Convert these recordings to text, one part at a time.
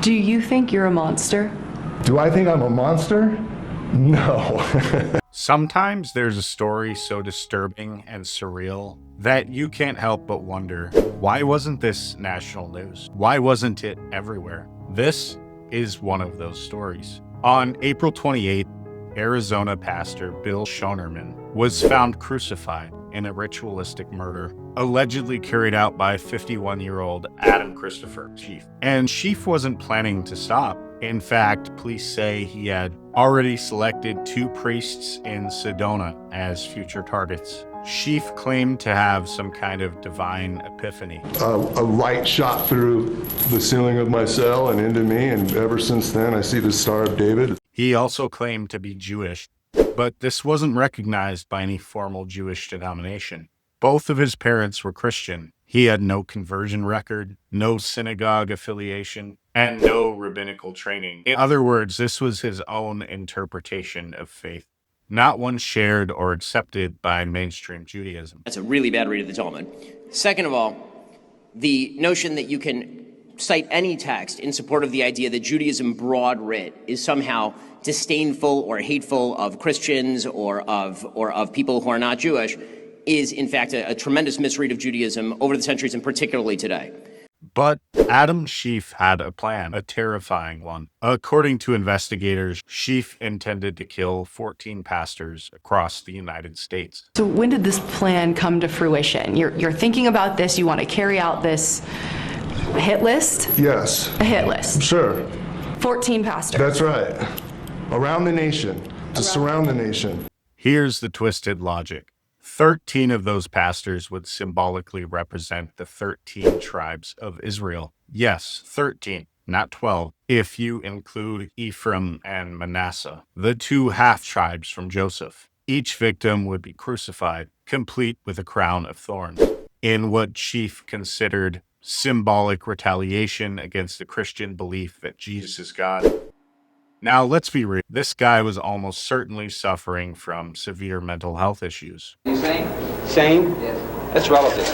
Do you think you're a monster? Do I think I'm a monster? No. Sometimes there's a story so disturbing and surreal that you can't help but wonder, why wasn't this national news? Why wasn't it everywhere? This is one of those stories. On April 28th, Arizona pastor Bill Shonemann was found crucified in a ritualistic murder, allegedly carried out by 51-year-old Adam Christopher Sheafe. And Sheafe wasn't planning to stop. In fact, police say he had already selected 2 priests in Sedona as future targets. Sheafe claimed to have some kind of divine epiphany. A light shot through the ceiling of my cell and into me, and ever since then I see the Star of David. He also claimed to be Jewish, but this wasn't recognized by any formal Jewish denomination. Both of his parents were Christian. He had no conversion record, no synagogue affiliation, and no rabbinical training. In other words, this was his own interpretation of faith, not one shared or accepted by mainstream Judaism. That's a really bad read of the Talmud. Second of all, the notion that you can cite any text in support of the idea that Judaism broad writ is somehow disdainful or hateful of Christians or of people who are not Jewish is, in fact, a tremendous misread of Judaism over the centuries and particularly today. But Adam Sheafe had a plan, a terrifying one. According to investigators, Sheafe intended to kill 14 pastors across the United States. So when did this plan come to fruition? You're thinking about this, you want to carry out this hit list? Yes. A hit list. Sure. 14 pastors. That's right. Around the nation. To surround the nation. Here's the twisted logic. 13 of those pastors would symbolically represent the 13 tribes of Israel. Yes, 13, not 12, if you include Ephraim and Manasseh, the 2 half-tribes from Joseph. Each victim would be crucified, complete with a crown of thorns, in what Sheafe considered symbolic retaliation against the Christian belief that Jesus is God. Now, let's be real. This guy was almost certainly suffering from severe mental health issues. You sane? Sane? Yes. That's relative.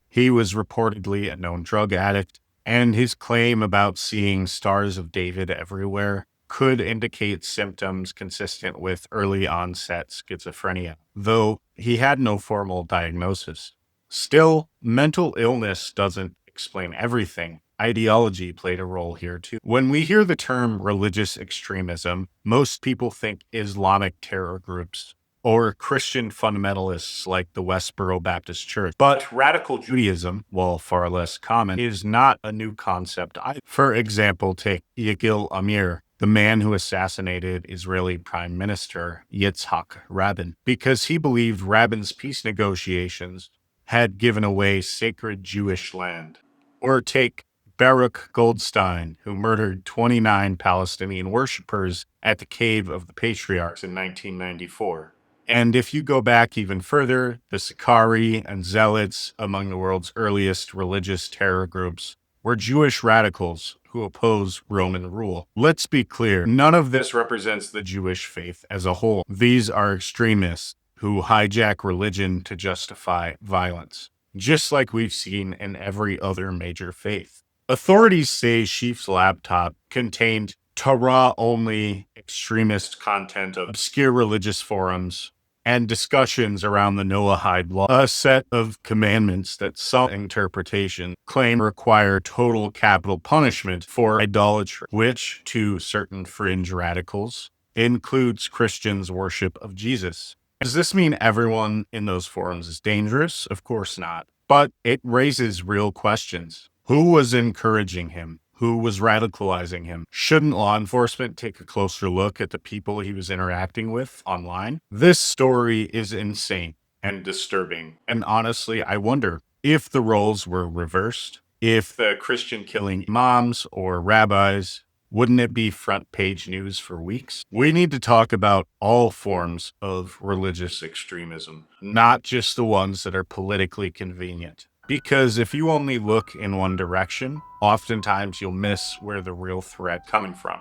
He was reportedly a known drug addict, and his claim about seeing stars of David everywhere could indicate symptoms consistent with early onset schizophrenia, though he had no formal diagnosis. Still, mental illness doesn't explain everything. Ideology played a role here too. When we hear the term religious extremism, most people think Islamic terror groups or Christian fundamentalists like the Westboro Baptist Church. But radical Judaism, while far less common, is not a new concept either. For example, take Yigal Amir, the man who assassinated Israeli Prime Minister Yitzhak Rabin, because he believed Rabin's peace negotiations had given away sacred Jewish land. Or take Baruch Goldstein, who murdered 29 Palestinian worshippers at the Cave of the Patriarchs in 1994. And if you go back even further, the Sicarii and Zealots, among the world's earliest religious terror groups, were Jewish radicals who oppose Roman rule. Let's be clear, none of this represents the Jewish faith as a whole. These are extremists who hijack religion to justify violence, just like we've seen in every other major faith. Authorities say Sheafe's laptop contained Torah-only extremist content of obscure religious forums and discussions around the Noahide law, a set of commandments that some interpretations claim require total capital punishment for idolatry, which, to certain fringe radicals, includes Christians' worship of Jesus. Does this mean everyone in those forums is dangerous? Of course not. But it raises real questions. Who was encouraging him? Who was radicalizing him? Shouldn't law enforcement take a closer look at the people he was interacting with online? This story is insane and disturbing. And honestly, I wonder if the roles were reversed, if the Christian killing imams or rabbis, wouldn't it be front page news for weeks? We need to talk about all forms of religious extremism, not just the ones that are politically convenient. Because if you only look in one direction, oftentimes you'll miss where the real threat coming from.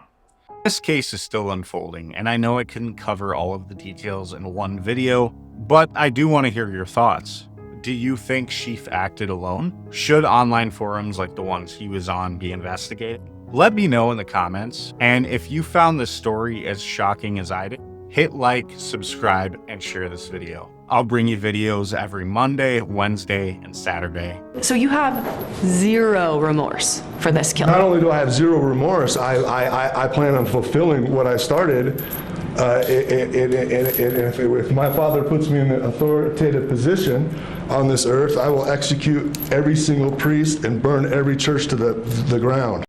This case is still unfolding, and I know I couldn't cover all of the details in one video, but I do want to hear your thoughts. do you think Sheafe acted alone? Should online forums like the ones he was on be investigated? Let me know in the comments. And if you found this story as shocking as I did, hit like, subscribe, and share this video. I'll bring you videos every Monday, Wednesday, and Saturday. So you have zero remorse for this killing? Not only do I have zero remorse, I plan on fulfilling what I started. If my Father puts me in an authoritative position on this earth, I will execute every single priest and burn every church to the ground.